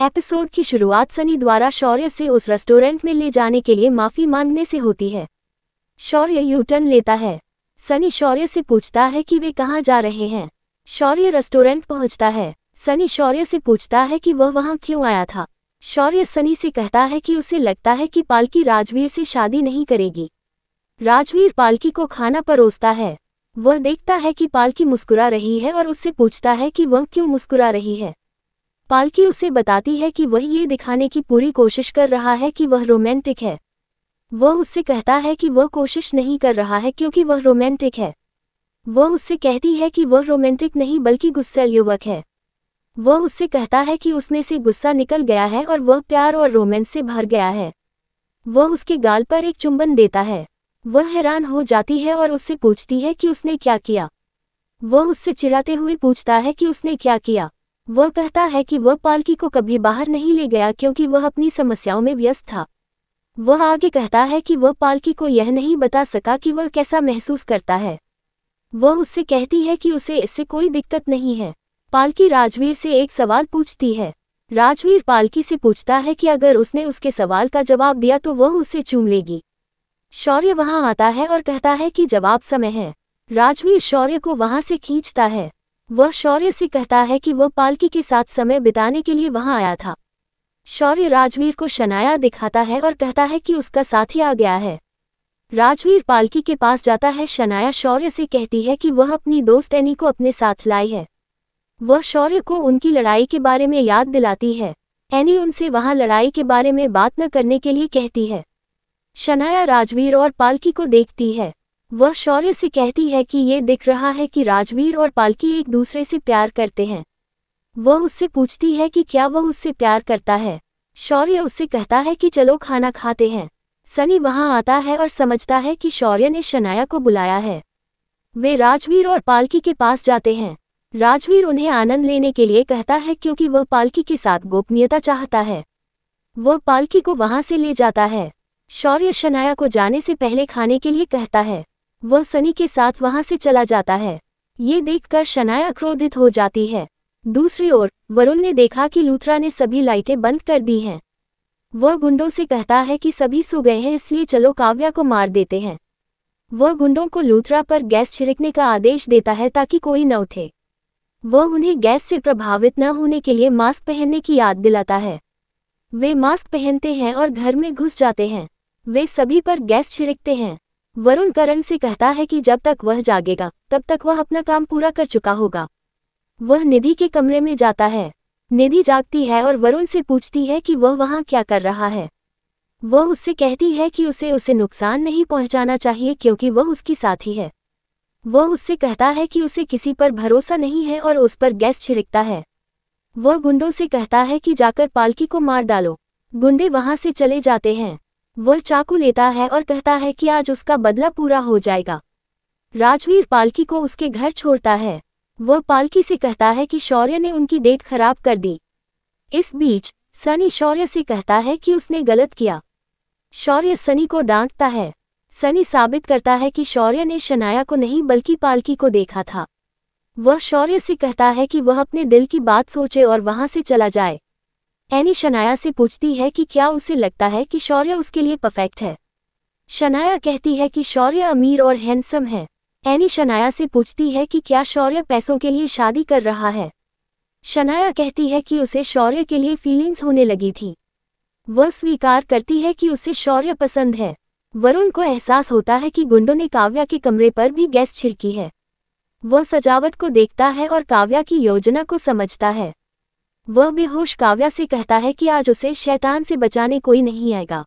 Episode की शुरुआत सनी द्वारा शौर्य से उस रेस्टोरेंट में ले जाने के लिए माफी मांगने से होती है। शौर्य यू टर्न लेता है। सनी शौर्य से पूछता है कि वे कहाँ जा रहे हैं। शौर्य रेस्टोरेंट पहुंचता है। सनी शौर्य से पूछता है कि वह वहां क्यों आया था। शौर्य सनी से कहता है कि उसे लगता है कि पालकी राजवीर से शादी नहीं करेगी। राजवीर पालकी को खाना परोसता है। वह देखता है कि पालकी मुस्कुरा रही है और उससे पूछता है कि वह क्यों मुस्कुरा रही है। पालकी उसे बताती है कि वह ये दिखाने की पूरी कोशिश कर रहा है कि वह रोमांटिक है। वह उससे कहता है कि वह कोशिश नहीं कर रहा है क्योंकि वह रोमांटिक है। वह उससे कहती है कि वह रोमांटिक नहीं बल्कि गुस्सैल युवक है। वह उससे कहता है कि उसमें से गुस्सा निकल गया है और वह प्यार और रोमांस से भर गया है। वह उसके गाल पर एक चुंबन देता है। वह हैरान हो जाती है और उससे पूछती है कि उसने क्या किया। वह उससे चिढ़ाते हुए पूछता है कि उसने क्या किया। वह कहता है कि वह पालकी को कभी बाहर नहीं ले गया क्योंकि वह अपनी समस्याओं में व्यस्त था। वह आगे कहता है कि वह पालकी को यह नहीं बता सका कि वह कैसा महसूस करता है। वह उससे कहती है कि उसे इससे कोई दिक्कत नहीं है। पालकी राजवीर से एक सवाल पूछती है। राजवीर पालकी से पूछता है कि अगर उसने उसके सवाल का जवाब दिया तो वह उसे चूम लेगी। शौर्य वहां आता है और कहता है कि जवाब समय है। राजवीर शौर्य को वहां से खींचता है। वह शौर्य से कहता है कि वह पालकी के साथ समय बिताने के लिए वहां आया था। शौर्य राजवीर को शनाया दिखाता है और कहता है कि उसका साथी आ गया है। राजवीर पालकी के पास जाता है। शनाया शौर्य से कहती है कि वह अपनी दोस्त एनी को अपने साथ लाई है। वह शौर्य को उनकी लड़ाई के बारे में याद दिलाती है। एनी उनसे वहां लड़ाई के बारे में बात न करने के लिए कहती है। शनाया राजवीर और पालकी को देखती है। वह शौर्य से कहती है कि ये दिख रहा है कि राजवीर और पालकी एक दूसरे से प्यार करते हैं। वह उससे पूछती है कि क्या वह उससे प्यार करता है। शौर्य उससे कहता है कि चलो खाना खाते हैं। सनी वहां आता है और समझता है कि शौर्य ने शनाया को बुलाया है। वे राजवीर और पालकी के पास जाते हैं। राजवीर उन्हें आनंद लेने के लिए कहता है क्योंकि वह पालकी के साथ गोपनीयता चाहता है। वह पालकी को वहां से ले जाता है। शौर्य शनाया को जाने से पहले खाने के लिए कहता है। वह सनी के साथ वहां से चला जाता है। ये देखकर शनाया क्रोधित हो जाती है। दूसरी ओर वरुण ने देखा कि लूथरा ने सभी लाइटें बंद कर दी हैं। वह गुंडों से कहता है कि सभी सो गए हैं इसलिए चलो काव्या को मार देते हैं। वह गुंडों को लूथरा पर गैस छिड़कने का आदेश देता है ताकि कोई न उठे। वह उन्हें गैस से प्रभावित न होने के लिए मास्क पहनने की याद दिलाता है। वे मास्क पहनते हैं और घर में घुस जाते हैं। वे सभी पर गैस छिड़कते हैं। वरुण करण से कहता है कि जब तक वह जागेगा तब तक वह अपना काम पूरा कर चुका होगा। वह निधि के कमरे में जाता है। निधि जागती है और वरुण से पूछती है कि वह वहां क्या कर रहा है। वह उससे कहती है कि उसे नुकसान नहीं पहुंचाना चाहिए क्योंकि वह उसकी साथी है। वह उससे कहता है कि उसे किसी पर भरोसा नहीं है और उस पर गैस छिड़कता है। वह गुंडों से कहता है कि जाकर पालकी को मार डालो। गुंडे वहां से चले जाते हैं। वह चाकू लेता है और कहता है कि आज उसका बदला पूरा हो जाएगा। राजवीर पालकी को उसके घर छोड़ता है। वह पालकी से कहता है कि शौर्य ने उनकी डेट खराब कर दी। इस बीच सनी शौर्य से कहता है कि उसने गलत किया। शौर्य सनी को डांटता है। सनी साबित करता है कि शौर्य ने शनाया को नहीं बल्कि पालकी को देखा था। वह शौर्य से कहता है कि वह अपने दिल की बात सोचे और वहां से चला जाए। एनी शनाया से पूछती है कि क्या उसे लगता है कि शौर्य उसके लिए परफेक्ट है। शनाया कहती है कि शौर्य अमीर और हैंडसम है। एनी शनाया से पूछती है कि क्या शौर्य पैसों के लिए शादी कर रहा है। शनाया कहती है कि उसे शौर्य के लिए फीलिंग्स होने लगी थी। वह स्वीकार करती है कि उसे शौर्य पसंद है। वरुण को एहसास होता है कि गुंडों ने काव्या के कमरे पर भी गैस छिड़की है। वह सजावट को देखता है और काव्या की योजना को समझता है। वह बेहोश काव्या से कहता है कि आज उसे शैतान से बचाने कोई नहीं आएगा।